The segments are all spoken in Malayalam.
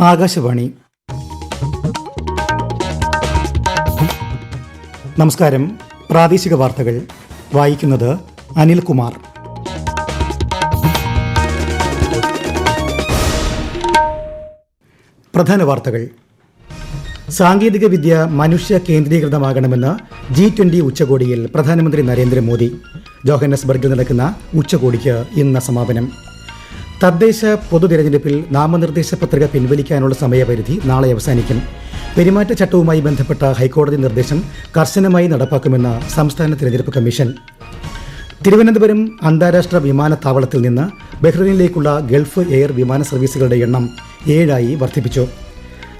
ആകാശവാണി. നമസ്കാരം. പ്രാദേശിക വാർത്തകൾ വായിക്കുന്നത് അനിൽകുമാർ. പ്രധാന വാർത്തകൾ. സാങ്കേതിക വിദ്യ മനുഷ്യ കേന്ദ്രീകൃതമാകണമെന്ന് G20 ഉച്ചകോടിയിൽ പ്രധാനമന്ത്രി നരേന്ദ്രമോദി. ജോഹന്നസ്ബർഗിൽ നടക്കുന്ന ഉച്ചകോടിക്ക് ഇന്ന് സമാപനം. തദ്ദേശ പൊതു തിരഞ്ഞെടുപ്പിൽ നാമനിർദ്ദേശ പത്രിക പിൻവലിക്കാനുള്ള സമയപരിധി നാളെ അവസാനിക്കും. പെരുമാറ്റച്ചട്ടവുമായി ബന്ധപ്പെട്ട ഹൈക്കോടതി നിർദ്ദേശം കർശനമായി നടപ്പാക്കുമെന്ന് സംസ്ഥാന തിരഞ്ഞെടുപ്പ് കമ്മീഷൻ. തിരുവനന്തപുരം അന്താരാഷ്ട്ര വിമാനത്താവളത്തിൽ നിന്ന് ബഹ്റൈനിലേക്കുള്ള ഗൾഫ് എയർ വിമാന സർവീസുകളുടെ എണ്ണം 7 വർദ്ധിപ്പിച്ചു.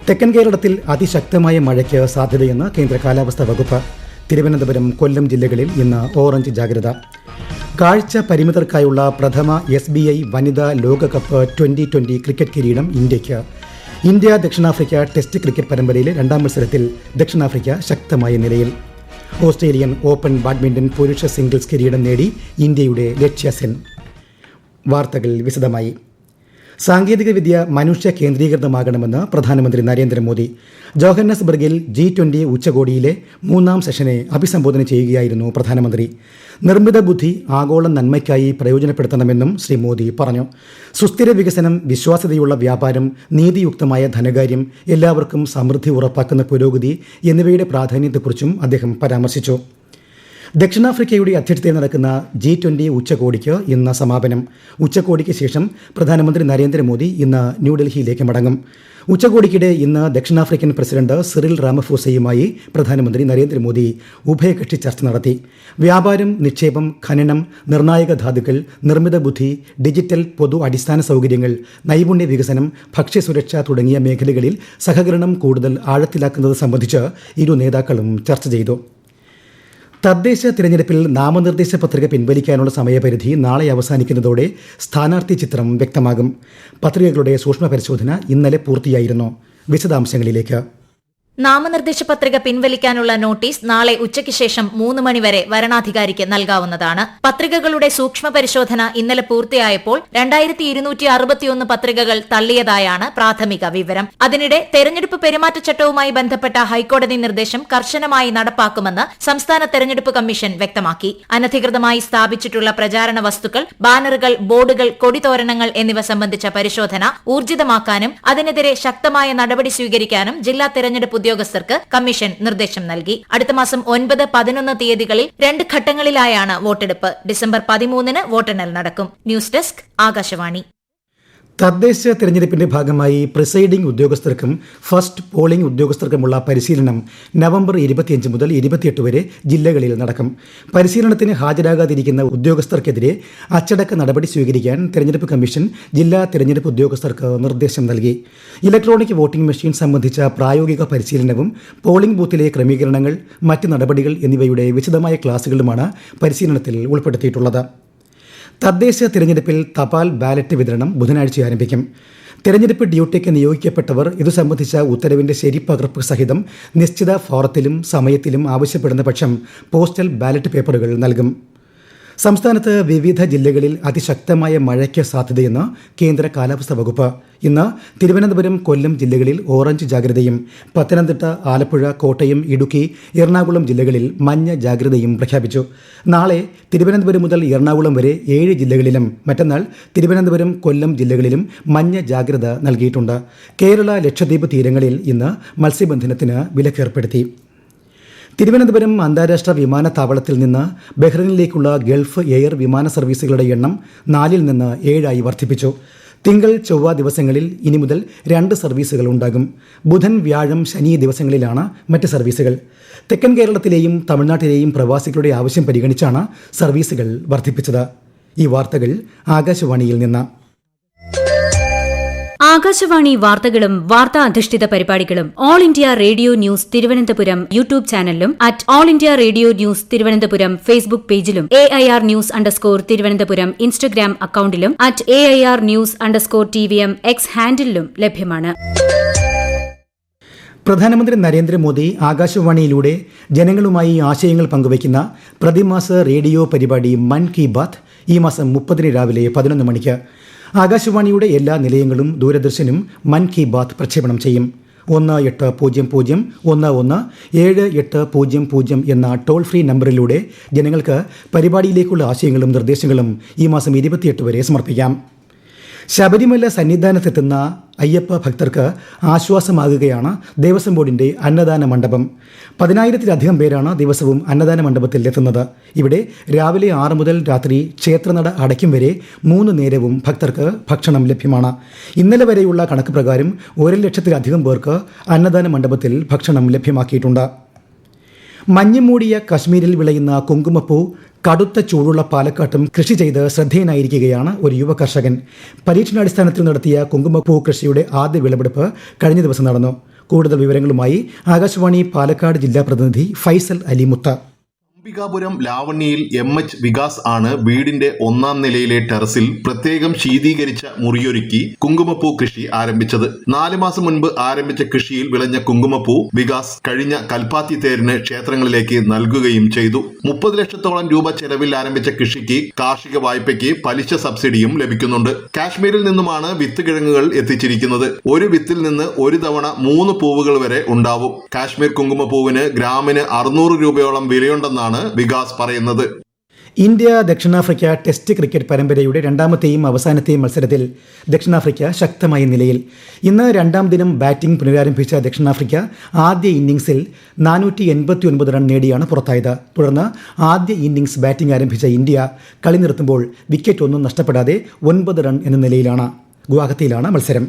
തെക്കൻ കേരളത്തിൽ അതിശക്തമായ മഴയ്ക്ക് സാധ്യതയെന്ന് കേന്ദ്ര കാലാവസ്ഥാ വകുപ്പ്. തിരുവനന്തപുരം, കൊല്ലം ജില്ലകളിൽ ഇന്ന് ഓറഞ്ച് ജാഗ്രത. കാഴ്ച പരിമിതർക്കായുള്ള പ്രഥമ SBI വനിതാ ലോകകപ്പ് 2020 ക്രിക്കറ്റ് കിരീടം ഇന്ത്യയ്ക്ക്. ഇന്ത്യ ദക്ഷിണാഫ്രിക്ക ടെസ്റ്റ് ക്രിക്കറ്റ് പരമ്പരയിലെ 2ാം മത്സരത്തിൽ ദക്ഷിണാഫ്രിക്ക ശക്തമായ നിലയിൽ. ഓസ്ട്രേലിയൻ ഓപ്പൺ ബാഡ്മിന്റൺ പുരുഷ സിംഗിൾസ് കിരീടം നേടി ഇന്ത്യയുടെ ലക്ഷ്യ സെൻ. വാർത്തകൾ വിശദമായി. സാങ്കേതികവിദ്യ മനുഷ്യ കേന്ദ്രീകൃതമാകണമെന്ന് പ്രധാനമന്ത്രി നരേന്ദ്രമോദി. ജോഹന്നസ്ബർഗിൽ G20 ഉച്ചകോടിയിലെ 3ാം സെഷനെ അഭിസംബോധന ചെയ്യുകയായിരുന്നു പ്രധാനമന്ത്രി. നിർമ്മിത ബുദ്ധി ആഗോള നന്മയ്ക്കായി പ്രയോജനപ്പെടുത്തണമെന്നും ശ്രീ മോദി പറഞ്ഞു. സുസ്ഥിര വികസനം, വിശ്വാസ്യതയുള്ള വ്യാപാരം, നീതിയുക്തമായ ധനകാര്യം, എല്ലാവർക്കും സമൃദ്ധി ഉറപ്പാക്കുന്ന പുരോഗതി എന്നിവയുടെ പ്രാധാന്യത്തെക്കുറിച്ചും അദ്ദേഹം പരാമർശിച്ചു. ദക്ഷിണാഫ്രിക്കയുടെ അധ്യക്ഷതയിൽ നടക്കുന്ന G20 ഉച്ചകോടിക്ക് ഇന്ന് സമാപനം. ഉച്ചകോടിക്ക് ശേഷം പ്രധാനമന്ത്രി നരേന്ദ്രമോദി ഇന്ന് ന്യൂഡൽഹിയിലേക്ക് മടങ്ങും. ഉച്ചകോടിക്കിടെ ഇന്ന് ദക്ഷിണാഫ്രിക്കൻ പ്രസിഡന്റ് സിറിൽ റാമഫോസയുമായി പ്രധാനമന്ത്രി നരേന്ദ്രമോദി ഉഭയകക്ഷി ചർച്ച നടത്തി. വ്യാപാരം, നിക്ഷേപം, ഖനനം, നിർണായക ധാതുക്കൾ, നിർമ്മിത ബുദ്ധി, ഡിജിറ്റൽ പൊതു അടിസ്ഥാന സൗകര്യങ്ങൾ, നൈപുണ്യ വികസനം, ഭക്ഷ്യസുരക്ഷ തുടങ്ങിയ മേഖലകളിൽ സഹകരണം കൂടുതൽ ആഴത്തിലാക്കുന്നത് സംബന്ധിച്ച് ഇരു നേതാക്കളും ചർച്ച ചെയ്തു. തദ്ദേശ തിരഞ്ഞെടുപ്പിൽ നാമനിർദ്ദേശ പത്രിക പിൻവലിക്കാനുള്ള സമയപരിധി നാളെ അവസാനിക്കുന്നതോടെ സ്ഥാനാർത്ഥി ചിത്രം വ്യക്തമാകും. പത്രികകളുടെ സൂക്ഷ്മ പരിശോധന ഇന്നലെ പൂർത്തിയായിരുന്നു. വിശദാംശങ്ങളിലേക്ക്. നാമനിർദ്ദേശ പത്രിക പിൻവലിക്കാനുള്ള നോട്ടീസ് നാളെ ഉച്ചയ്ക്ക് ശേഷം 3 മണിവരെ വരണാധികാരിക്ക് നൽകാവുന്നതാണ്. പത്രികകളുടെ സൂക്ഷ്മ പരിശോധന ഇന്നലെ പൂർത്തിയായപ്പോൾ 2261 പത്രികകൾ തള്ളിയതായാണ് പ്രാഥമിക വിവരം. അതിനിടെ തെരഞ്ഞെടുപ്പ് പെരുമാറ്റച്ചട്ടവുമായി ബന്ധപ്പെട്ട ഹൈക്കോടതി നിർദ്ദേശം കർശനമായി നടപ്പാക്കുമെന്ന് സംസ്ഥാന തെരഞ്ഞെടുപ്പ് കമ്മീഷൻ വ്യക്തമാക്കി. അനധികൃതമായി സ്ഥാപിച്ചിട്ടുള്ള പ്രചാരണ വസ്തുക്കൾ, ബാനറുകൾ, ബോർഡുകൾ, കൊടിതോരണങ്ങൾ എന്നിവ സംബന്ധിച്ച പരിശോധന ഊർജിതമാക്കാനും അതിനെതിരെ ശക്തമായ നടപടി സ്വീകരിക്കാനും ജില്ലാ തെരഞ്ഞെടുപ്പ് ഉദ്യോഗസ്ഥർക്ക് കമ്മീഷൻ നിർദ്ദേശം നൽകി. അടുത്ത മാസം 9, 11 തീയതികളിൽ 2 ഘട്ടങ്ങളിലായാണ് വോട്ടെടുപ്പ്. ഡിസംബർ 13 വോട്ടെണ്ണൽ നടക്കും. News desk, Akashvani. തദ്ദേശ തിരഞ്ഞെടുപ്പിന്റെ ഭാഗമായി പ്രിസൈഡിംഗ് ഉദ്യോഗസ്ഥർക്കും ഫസ്റ്റ് പോളിംഗ് ഉദ്യോഗസ്ഥർക്കുമുള്ള പരിശീലനം നവംബർ 25 മുതൽ 28 വരെ ജില്ലകളിൽ നടക്കും. പരിശീലനത്തിന് ഹാജരാകാതിരിക്കുന്ന ഉദ്യോഗസ്ഥർക്കെതിരെ അച്ചടക്ക നടപടി സ്വീകരിക്കാൻ തെരഞ്ഞെടുപ്പ് കമ്മീഷൻ ജില്ലാ തെരഞ്ഞെടുപ്പ് ഉദ്യോഗസ്ഥർക്ക് നിർദ്ദേശം നൽകി. ഇലക്ട്രോണിക് വോട്ടിംഗ് മെഷീൻ സംബന്ധിച്ച പ്രായോഗിക പരിശീലനവും പോളിംഗ് ബൂത്തിലെ ക്രമീകരണങ്ങൾ, മറ്റ് നടപടികൾ എന്നിവയുടെ വിശദമായ ക്ലാസുകളുമാണ് പരിശീലനത്തിൽ ഉൾപ്പെടുത്തിയിട്ടുള്ളത്. തദ്ദേശ തിരഞ്ഞെടുപ്പിൽ തപാൽ ബാലറ്റ് വിതരണം ബുധനാഴ്ച ആരംഭിക്കും. തിരഞ്ഞെടുപ്പ് ഡ്യൂട്ടിക്ക് നിയോഗിക്കപ്പെട്ടവർ ഇതു സംബന്ധിച്ച ഉത്തരവിന്റെ ശരിപ്പകർപ്പ് സഹിതം നിശ്ചിത ഫോറത്തിലും സമയത്തിലും ആവശ്യപ്പെടുന്ന പക്ഷം പോസ്റ്റൽ ബാലറ്റ് പേപ്പറുകൾ നൽകും. സംസ്ഥാനത്ത് വിവിധ ജില്ലകളിൽ അതിശക്തമായ മഴയ്ക്ക് സാധ്യതയെന്ന് കേന്ദ്ര കാലാവസ്ഥാ വകുപ്പ്. ഇന്ന് തിരുവനന്തപുരം, കൊല്ലം ജില്ലകളിൽ ഓറഞ്ച് ജാഗ്രതയും പത്തനംതിട്ട, ആലപ്പുഴ, കോട്ടയം, ഇടുക്കി, എറണാകുളം ജില്ലകളിൽ മഞ്ഞ ജാഗ്രതയും പ്രഖ്യാപിച്ചു. നാളെ തിരുവനന്തപുരം മുതൽ എറണാകുളം വരെ 7 ജില്ലകളിലും മറ്റന്നാൾ തിരുവനന്തപുരം, കൊല്ലം ജില്ലകളിലും മഞ്ഞ ജാഗ്രത നൽകിയിട്ടുണ്ട്. കേരള, ലക്ഷദ്വീപ് തീരങ്ങളിൽ ഇന്ന് മത്സ്യബന്ധനത്തിന് വിലക്കേർപ്പെടുത്തി. തിരുവനന്തപുരം അന്താരാഷ്ട്ര വിമാനത്താവളത്തിൽ നിന്ന് ബഹ്റൈനിലേക്കുള്ള ഗൾഫ് എയർ വിമാന സർവീസുകളുടെ എണ്ണം 4 നിന്ന് 7 വർദ്ധിപ്പിച്ചു. തിങ്കൾ, ചൊവ്വ ദിവസങ്ങളിൽ ഇനി മുതൽ 2 സർവീസുകൾ ഉണ്ടാകും. ബുധൻ, വ്യാഴം, ശനി ദിവസങ്ങളിലാണ് മറ്റ് സർവീസുകൾ. തെക്കൻ കേരളത്തിലെയും തമിഴ്നാട്ടിലെയും പ്രവാസികളുടെ ആവശ്യം പരിഗണിച്ചാണ് സർവീസുകൾ വർദ്ധിപ്പിച്ചത്. ഈ വാർത്തകൾ ആകാശവാണിയിൽ നിന്ന്. ആകാശവാണി വാർത്തകളും വാർത്താ അധിഷ്ഠിത പരിപാടികളും all India radio news Thiruvananthapuram YouTube ചാനലിലും all India radio news Thiruvananthapuram Facebook പേജിലും AIR ന്യൂസ് _തിരുവനന്തപുരം ഇൻസ്റ്റഗ്രാം അക്കൌണ്ടിലും AIR ന്യൂസ് _TVM X ഹാൻഡിലും ലഭ്യമാണ്. പ്രധാനമന്ത്രി നരേന്ദ്രമോദി ആകാശവാണിയിലൂടെ ജനങ്ങളുമായി ആശയങ്ങൾ പങ്കുവയ്ക്കുന്ന പ്രതിമാസ റേഡിയോ പരിപാടി മൻ കി ബാത്ത് ഈ മാസം 30 രാവിലെ 11 മണിക്ക്. ആകാശവാണിയുടെ എല്ലാ നിലയങ്ങളും ദൂരദർശനും മൻ കി ബാത്ത് പ്രക്ഷേപണം ചെയ്യും. 1800-11-7800 എന്ന ടോൾ ഫ്രീ നമ്പറിലൂടെ ജനങ്ങൾക്ക് പരിപാടിയിലേക്കുള്ള ആശയങ്ങളും നിർദ്ദേശങ്ങളും ഈ മാസം 28 വരെ സമർപ്പിക്കാം. ശബരിമല സന്നിധാനത്തെത്തുന്ന അയ്യപ്പ ഭക്തർക്ക് ആശ്വാസമാകുകയാണ് ദേവസ്വം ബോർഡിന്റെ അന്നദാന മണ്ഡപം. 10,000-ലധികം പേരാണ് ദിവസവും അന്നദാന മണ്ഡപത്തിൽ എത്തുന്നത്. ഇവിടെ രാവിലെ 6 മുതൽ രാത്രി ക്ഷേത്രനട അടയ്ക്കും വരെ 3 നേരവും ഭക്തർക്ക് ഭക്ഷണം ലഭ്യമാണ്. ഇന്നലെ വരെയുള്ള കണക്ക് പ്രകാരം 1,00,000-ലധികം പേർക്ക് അന്നദാന മണ്ഡപത്തിൽ ഭക്ഷണം ലഭ്യമാക്കിയിട്ടുണ്ട്. മഞ്ഞുമൂടിയ കശ്മീരിൽ വിളയുന്ന കുങ്കുമപ്പൂ കടുത്ത ചൂടുള്ള പാലക്കാട്ടും കൃഷി ചെയ്ത് ശ്രദ്ധേയനായിരിക്കുകയാണ് ഒരു യുവ കർഷകൻ. പരീക്ഷണാടിസ്ഥാനത്തിൽ നടത്തിയ കുങ്കുമപ്പൂ കൃഷിയുടെ ആദ്യ വിളവെടുപ്പ് കഴിഞ്ഞ ദിവസം നടന്നു. കൂടുതൽ വിവരങ്ങളുമായി ആകാശവാണി പാലക്കാട് ജില്ലാ പ്രതിനിധി ഫൈസൽ അലിമുത്ത. അംബികാപുരം ലാവണ്യയിൽ MH വികാസ് ആണ് വീടിന്റെ 1-ാം നിലയിലെ ടെറസിൽ പ്രത്യേകം ശീതീകരിച്ച മുറിയൊരുക്കി കുങ്കുമപ്പൂ കൃഷി ആരംഭിച്ചത്. 4 മാസം മുൻപ് ആരംഭിച്ച കൃഷിയിൽ വിളഞ്ഞ കുങ്കുമപ്പൂ വികാസ് കഴിഞ്ഞ കൽപ്പാത്തി തേരിന് ക്ഷേത്രങ്ങളിലേക്ക് നൽകുകയും ചെയ്തു. 30 ലക്ഷത്തോളം രൂപ ചെലവിൽ ആരംഭിച്ച കൃഷിക്ക് കാർഷിക വായ്പയ്ക്ക് പലിശ സബ്സിഡിയും ലഭിക്കുന്നുണ്ട്. കാശ്മീരിൽ നിന്നുമാണ് വിത്ത് കിഴങ്ങുകൾ എത്തിച്ചിരിക്കുന്നത്. ഒരു വിത്തിൽ നിന്ന് ഒരു തവണ 3 പൂവുകൾ വരെ ഉണ്ടാവും. കാശ്മീർ കുങ്കുമപ്പൂവിന് ഗ്രാമിന് 600 രൂപയോളം വിലയുണ്ടെന്നാണ് വികാസ് പറയുന്നത്. ഇന്ത്യ ദക്ഷിണാഫ്രിക്ക ടെസ്റ്റ് ക്രിക്കറ്റ് പരമ്പരയുടെ 2ാമത്തെയും അവസാനത്തെയും മത്സരത്തിൽ ദക്ഷിണാഫ്രിക്ക ശക്തമായ നിലയിൽ. ഇന്ന് 2ാം ദിനം ബാറ്റിംഗ് പുനരാരംഭിച്ച ദക്ഷിണാഫ്രിക്ക ആദ്യ ഇന്നിംഗ്സിൽ 489 റൺ നേടിയാണ് പുറത്തായത്. തുടർന്ന് ആദ്യ ഇന്നിംഗ്സ് ബാറ്റിംഗ് ആരംഭിച്ച ഇന്ത്യ കളി നിർത്തുമ്പോൾ വിക്കറ്റ് ഒന്നും നഷ്ടപ്പെടാതെ 9 റൺ എന്ന നിലയിലാണ്. ഗുവാഹത്തിയിലാണ് മത്സരം.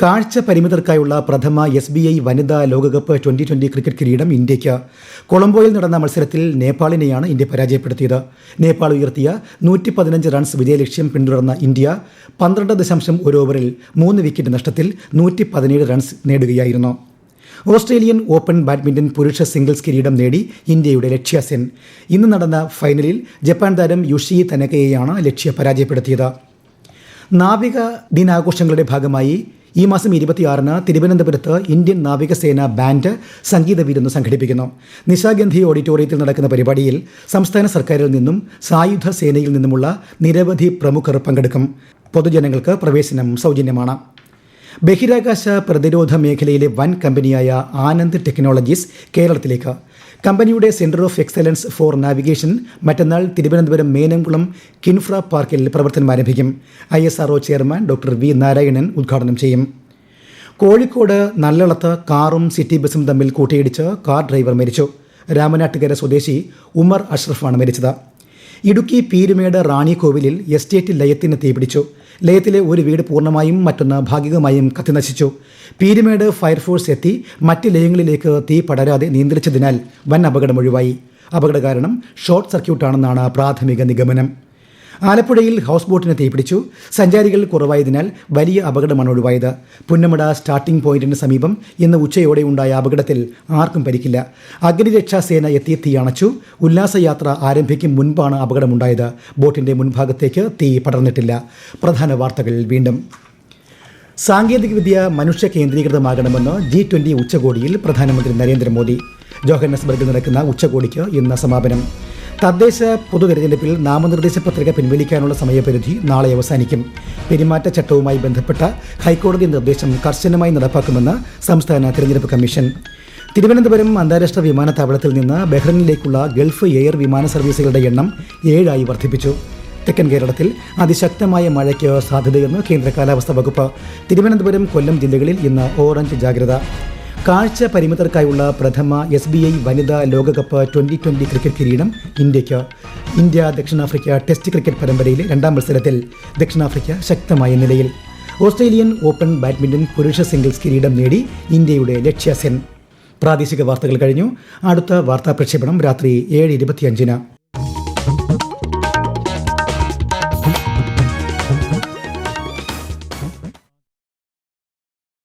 കാഴ്ച പരിമിതർക്കായുള്ള പ്രഥമ SBI വനിതാ ലോകകപ്പ് 2020 ക്രിക്കറ്റ് കിരീടം ഇന്ത്യയ്ക്ക്. കൊളംബോയിൽ നടന്ന മത്സരത്തിൽ നേപ്പാളിനെയാണ് ഇന്ത്യ പരാജയപ്പെടുത്തിയത്. നേപ്പാൾ ഉയർത്തിയ 115 റൺസ് വിജയലക്ഷ്യം പിന്തുടർന്ന ഇന്ത്യ 12.1 ഓവറിൽ 3 വിക്കറ്റ് നഷ്ടത്തിൽ 117 റൺസ് നേടുകയായിരുന്നു. ഓസ്ട്രേലിയൻ ഓപ്പൺ ബാഡ്മിന്റൺ പുരുഷ സിംഗിൾസ് കിരീടം നേടി ഇന്ത്യയുടെ ലക്ഷ്യ സെൻ. ഇന്ന് നടന്ന ഫൈനലിൽ ജപ്പാൻ താരം യുഷി തനകയെയാണ് ലക്ഷ്യ പരാജയപ്പെടുത്തിയത്. നാവിക ദിനാഘോഷങ്ങളുടെ ഭാഗമായി ഈ മാസം 26-ന് തിരുവനന്തപുരത്ത് ഇന്ത്യൻ നാവികസേന ബാൻഡ് സംഗീത വിരുന്ന് സംഘടിപ്പിക്കുന്നു. നിശാഗന്ധി ഓഡിറ്റോറിയത്തിൽ നടക്കുന്ന പരിപാടിയിൽ സംസ്ഥാന സർക്കാരിൽ നിന്നും സായുധ സേനയിൽ നിന്നുമുള്ള നിരവധി പ്രമുഖർ പങ്കെടുക്കും. പൊതുജനങ്ങൾക്ക് പ്രവേശനം സൗജന്യമാണ്. ബഹിരാകാശ പ്രതിരോധ മേഖലയിലെ വൻ കമ്പനിയായ ആനന്ദ് ടെക്നോളജീസ് കേരളത്തിലേക്ക്. കമ്പനിയുടെ centre of excellence four navigation മറ്റന്നാൾ തിരുവനന്തപുരം മേനംകുളം കിൻഫ്ര പാർക്കിൽ പ്രവർത്തനം ആരംഭിക്കും. ISRO chairman doctor V Narayanan ഉദ്ഘാടനം ചെയ്യും. കോഴിക്കോട് നല്ലളത്ത് കാറും സിറ്റി ബസും തമ്മിൽ കൂട്ടിയിടിച്ച് കാർ ഡ്രൈവർ മരിച്ചു. രാമനാട്ടുകര സ്വദേശി ഉമർ അഷ്റഫാണ് മരിച്ചത്. ഇടുക്കി പീരുമേട് റാണിക്കോവിലിൽ എസ്റ്റേറ്റ് ലയത്തിന് തീപിടിച്ചു. ലയത്തിലെ ഒരു വീട് പൂർണ്ണമായും മറ്റൊന്ന് ഭാഗികമായും കത്തിനശിച്ചു. പീരുമേട് ഫയർഫോഴ്സ് എത്തി മറ്റ് ലയങ്ങളിലേക്ക് തീ പടരാതെ നിയന്ത്രിച്ചതിനാൽ വൻ അപകടം ഒഴിവായി. അപകട കാരണം ഷോർട്ട് സർക്യൂട്ടാണെന്നാണ് പ്രാഥമിക നിഗമനം. ആലപ്പുഴയിൽ ഹൗസ് ബോട്ടിന് തീപിടിച്ചു. സഞ്ചാരികൾ കുറവായതിനാൽ വലിയ അപകടമാണ് ഒഴിവായത്. പുന്നമട സ്റ്റാർട്ടിംഗ് പോയിന്റിന് സമീപം ഇന്ന് ഉച്ചയോടെ ഉണ്ടായ അപകടത്തിൽ ആർക്കും പരിക്കില്ല. അഗ്നിരക്ഷാസേന എത്തി തീ അണച്ചു. ഉല്ലാസയാത്ര ആരംഭിക്കും മുൻപാണ് അപകടമുണ്ടായത്. ബോട്ടിന്റെ മുൻഭാഗത്തേക്ക് തീ പടർന്നിട്ടില്ല. പ്രധാന വാർത്തകൾ വീണ്ടും. സാങ്കേതികവിദ്യ മനുഷ്യ കേന്ദ്രീകൃതമാകണമെന്ന് G20 ഉച്ചകോടിയിൽ പ്രധാനമന്ത്രി നരേന്ദ്രമോദി. ജോഹന്നസ്ബർഗിൽ നടക്കുന്ന ഉച്ചകോടിക്ക് ഇന്ന് സമാപനം. തദ്ദേശ പൊതു തെരഞ്ഞെടുപ്പിൽ നാമനിർദ്ദേശ പത്രിക പിൻവലിക്കാനുള്ള സമയപരിധി നാളെ അവസാനിക്കും. പെരുമാറ്റച്ചട്ടവുമായി ബന്ധപ്പെട്ട ഹൈക്കോടതി നിർദ്ദേശം കർശനമായി നടപ്പാക്കുമെന്ന് സംസ്ഥാന തെരഞ്ഞെടുപ്പ് കമ്മീഷൻ. തിരുവനന്തപുരം അന്താരാഷ്ട്ര വിമാനത്താവളത്തിൽ നിന്ന് ബഹ്റൈനിലേക്കുള്ള ഗൾഫ് എയർ വിമാന സർവീസുകളുടെ എണ്ണം 7 വർദ്ധിപ്പിച്ചു. തെക്കൻ കേരളത്തിൽ അതിശക്തമായ മഴയ്ക്ക് സാധ്യതയെന്ന് കേന്ദ്ര കാലാവസ്ഥാ വകുപ്പ്. തിരുവനന്തപുരം, കൊല്ലം ജില്ലകളിൽ ഇന്ന് ഓറഞ്ച് ജാഗ്രത. കാഴ്ച പരിമിതർക്കായുള്ള പ്രഥമ SBI വനിതാ ലോകകപ്പ് 2020 ക്രിക്കറ്റ് കിരീടം ഇന്ത്യയ്ക്ക്. ഇന്ത്യ ദക്ഷിണാഫ്രിക്ക ടെസ്റ്റ് ക്രിക്കറ്റ് പരമ്പരയിലെ 2ാം മത്സരത്തിൽ ദക്ഷിണാഫ്രിക്ക ശക്തമായ നിലയിൽ. ഓസ്ട്രേലിയൻ ഓപ്പൺ ബാഡ്മിന്റൺ പുരുഷ സിംഗിൾസ് കിരീടം നേടി ഇന്ത്യയുടെ ലക്ഷ്യ സെൻ. പ്രാദേശിക വാർത്തകൾ കഴിഞ്ഞു. അടുത്ത വാർത്താ പ്രക്ഷേപണം രാത്രി 7:25-ന്.